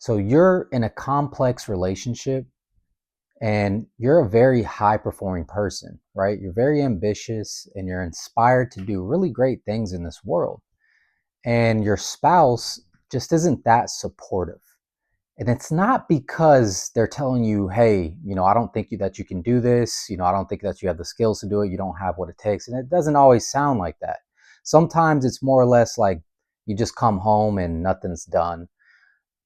So you're in a complex relationship and you're a very high performing person, right? You're very ambitious and you're inspired to do really great things in this world. And your spouse just isn't that supportive. And it's not because they're telling you, hey, I don't think that you can do this. I don't think that you have the skills to do it. You don't have what it takes. And it doesn't always sound like that. Sometimes it's more or less like you just come home and nothing's done.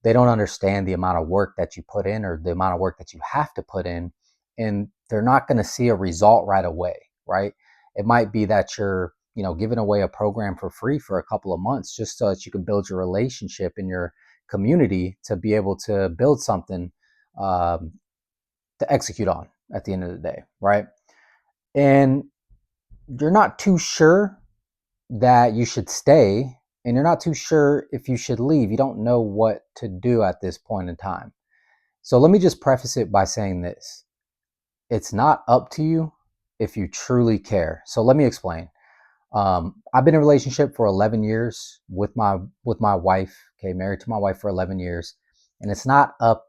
They don't understand the amount of work that you put in or the amount of work that you have to put in, and they're not going to see a result right away, right? It might be that you're giving away a program for free for a couple of months just so that you can build your relationship in your community to be able to build something um, to execute on at the end of the day, right? And you're not too sure that you should stay, and you're not too sure if you should leave. You don't know what to do at this point in time. So let me just preface it by saying this. It's not up to you if you truly care. So let me explain. I've been in a relationship for 11 years with my wife. Okay, married to my wife for 11 years, and it's not up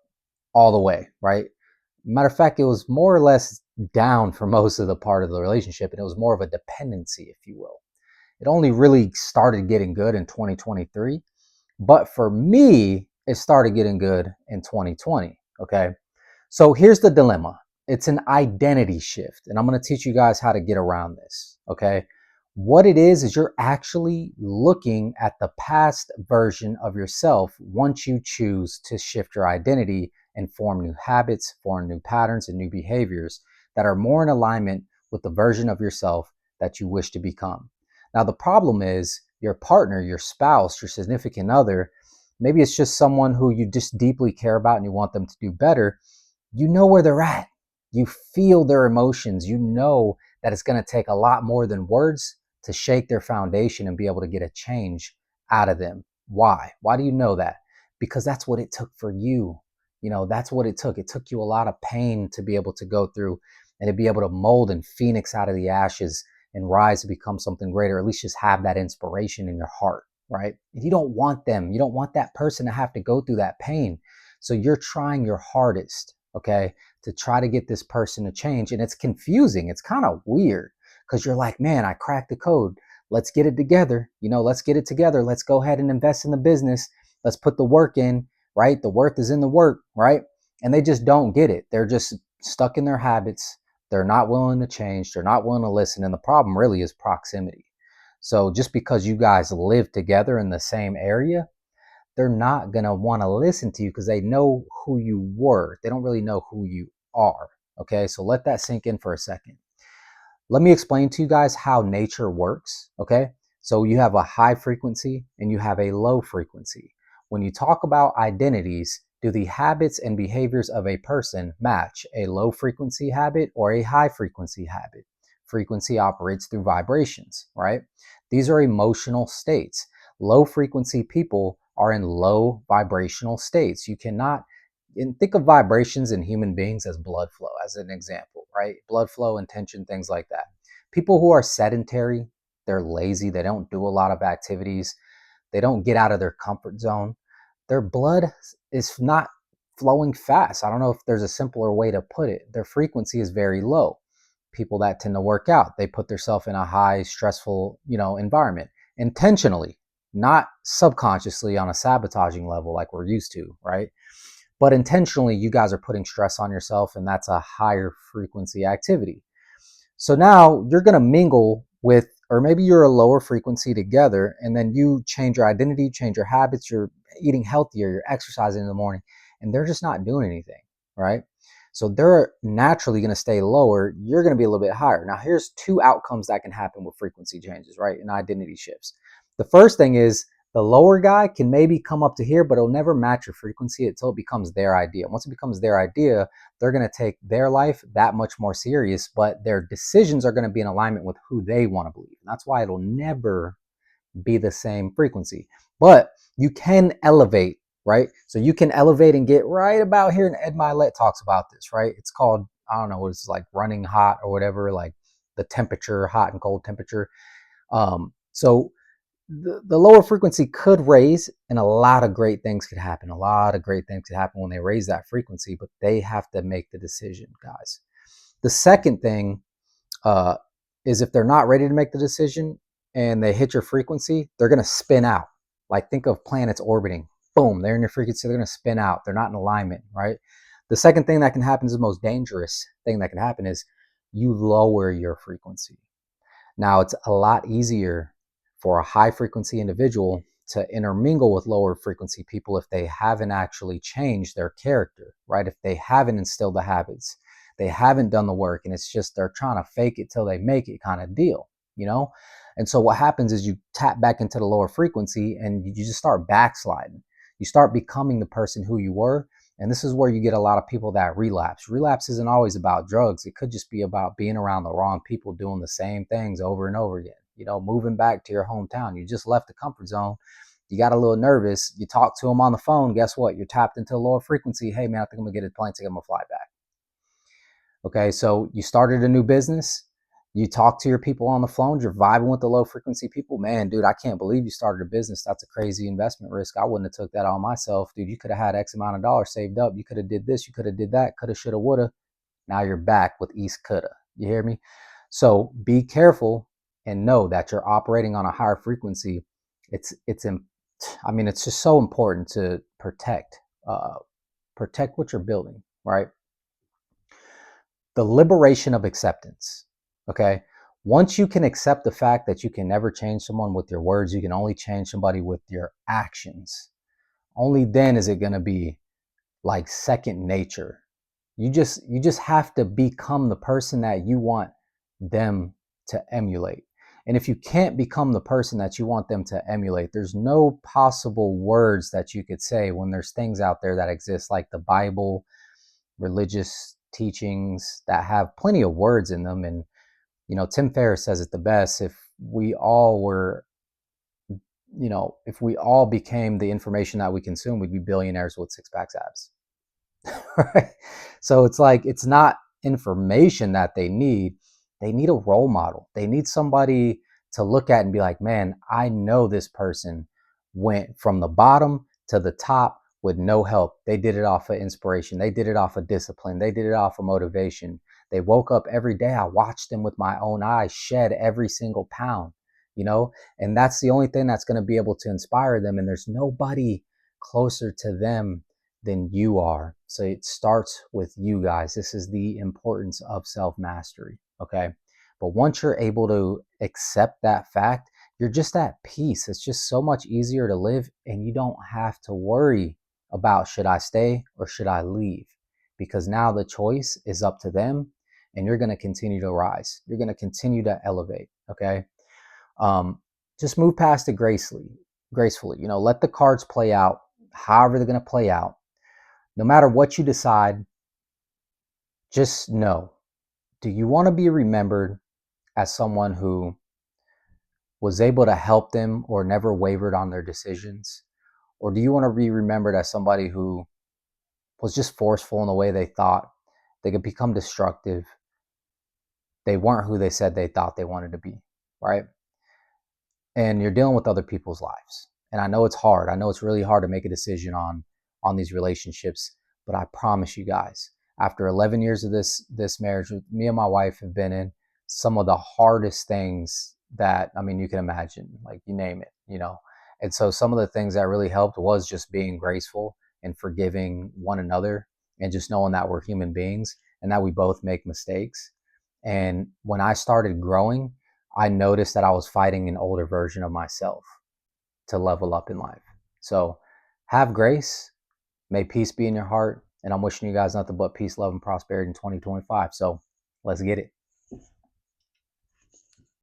all the way, right? Matter of fact, it was more or less down for most of the part of the relationship, and it was more of a dependency, if you will. It only really started getting good in 2023, but for me, it started getting good in 2020. Okay, so here's the dilemma. It's an identity shift, and I'm going to teach you guys how to get around this. Okay. What it is you're actually looking at the past version of yourself once you choose to shift your identity and form new habits, form new patterns, and new behaviors that are more in alignment with the version of yourself that you wish to become. Now, the problem is your partner, your spouse, your significant other, maybe it's just someone who you just deeply care about and you want them to do better. You know where they're at. You feel their emotions. You know that it's going to take a lot more than words to shake their foundation and be able to get a change out of them. Why? Why do you know that? Because that's what it took for you. That's what it took. It took you a lot of pain to be able to go through and to be able to mold and phoenix out of the ashes and rise to become something greater, at least just have that inspiration in your heart, right? And you don't want them. You don't want that person to have to go through that pain. So you're trying your hardest, okay, to try to get this person to change. And it's confusing. It's kind of weird because you're like, man, I cracked the code. Let's get it together. Let's get it together. Let's go ahead and invest in the business. Let's put the work in, right? The worth is in the work, right? And they just don't get it. They're just stuck in their habits. They're not willing to change. They're not willing to listen. And the problem really is proximity. So just because you guys live together in the same area, they're not going to want to listen to you because they know who you were. They don't really know who you are. Okay, so let that sink in for a second. Let me explain to you guys how nature works. Okay, so you have a high frequency and you have a low frequency. When you talk about identities, do the habits and behaviors of a person match a low frequency habit or a high frequency habit? Frequency operates through vibrations, right? These are emotional states. Low frequency people are in low vibrational states. You cannot think of vibrations in human beings as blood flow, as an example, right? Blood flow, intention, things like that. People who are sedentary, they're lazy, they don't do a lot of activities, they don't get out of their comfort zone. Their blood is not flowing fast. I don't know if there's a simpler way to put it. Their frequency is very low. People that tend to work out, they put themselves in a high stressful, environment intentionally, not subconsciously on a sabotaging level like we're used to, right? But intentionally, you guys are putting stress on yourself, and that's a higher frequency activity. So now you're going to mingle with, or maybe you're a lower frequency together, and then you change your identity, change your habits, you're eating healthier, you're exercising in the morning, and they're just not doing anything, right? So they're naturally going to stay lower. You're going to be a little bit higher. Now, here's two outcomes that can happen with frequency changes, right? And identity shifts. The first thing is the lower guy can maybe come up to here, but it'll never match your frequency until it becomes their idea. Once it becomes their idea, they're going to take their life that much more serious, but their decisions are going to be in alignment with who they want to believe. And that's why it'll never be the same frequency. But you can elevate, right? So you can elevate and get right about here. And Ed Milet talks about this, right? It's called, I don't know, it's like running hot or whatever, like the temperature, hot and cold temperature. So the lower frequency could raise, and a lot of great things could happen. A lot of great things could happen when they raise that frequency, but they have to make the decision, guys. The second thing uh, is if they're not ready to make the decision and they hit your frequency, they're going to spin out. Like think of planets orbiting. Boom, they're in your frequency, they're going to spin out. They're not in alignment, right? The second thing that can happen is the most dangerous thing that can happen is you lower your frequency. Now, it's a lot easier for a high frequency individual to intermingle with lower frequency people if they haven't actually changed their character, right? If they haven't instilled the habits, they haven't done the work, and it's just they're trying to fake it till they make it kind of deal, you know? And so what happens is you tap back into the lower frequency and you just start backsliding. You start becoming the person who you were. And this is where you get a lot of people that relapse. Relapse isn't always about drugs. It could just be about being around the wrong people doing the same things over and over again. You know, moving back to your hometown. You just left the comfort zone. You got a little nervous. You talk to them on the phone. Guess what? You're tapped into a lower frequency. Hey, man, I think I'm going to get a plane ticket. I'm going to fly back. Okay, so you started a new business. You talk to your people on the phone. You're vibing with the low frequency people. Man, dude, I can't believe you started a business. That's a crazy investment risk. I wouldn't have took that on myself. Dude, you could have had X amount of dollars saved up. You could have did this. You could have did that. Coulda, shoulda, woulda. Now you're back with East coulda. You hear me? So be careful and know that you're operating on a higher frequency. I mean, it's just so important to protect what you're building, right? The liberation of acceptance. Okay. Once you can accept the fact that you can never change someone with your words, you can only change somebody with your actions. Only then is it going to be like second nature. You just have to become the person that you want them to emulate. And if you can't become the person that you want them to emulate, there's no possible words that you could say when there's things out there that exist like the Bible, religious teachings that have plenty of words in them. And Tim Ferriss says it the best: if we all were, if we all became the information that we consume, we'd be billionaires with six packs abs. Right? So it's like, it's not information that they need. They need a role model. They need somebody to look at and be like, man, I know this person went from the bottom to the top with no help. They did it off of inspiration. They did it off of discipline. They did it off of motivation. They woke up every day. I watched them with my own eyes shed every single pound, and that's the only thing that's going to be able to inspire them. And there's nobody closer to them than you are. So it starts with you guys. This is the importance of self-mastery. Okay. But once you're able to accept that fact, you're just at peace. It's just so much easier to live, and you don't have to worry about should I stay or should I leave, because now the choice is up to them, and you're going to continue to rise. You're going to continue to elevate. Okay. Just move past it gracefully, let the cards play out however they're going to play out. No matter what you decide, just know, do you want to be remembered as someone who was able to help them or never wavered on their decisions? Or do you want to be remembered as somebody who was just forceful in the way they thought? They could become destructive. They weren't who they said they thought they wanted to be, right? And you're dealing with other people's lives. And I know it's hard. I know it's really hard to make a decision on these relationships, but I promise you guys, after 11 years of this marriage, me and my wife have been in some of the hardest things that, I mean, you can imagine, like you name it. And so some of the things that really helped was just being graceful and forgiving one another, and just knowing that we're human beings and that we both make mistakes. And when I started growing, I noticed that I was fighting an older version of myself to level up in life. So have grace. May peace be in your heart. And I'm wishing you guys nothing but peace, love, and prosperity in 2025. So let's get it.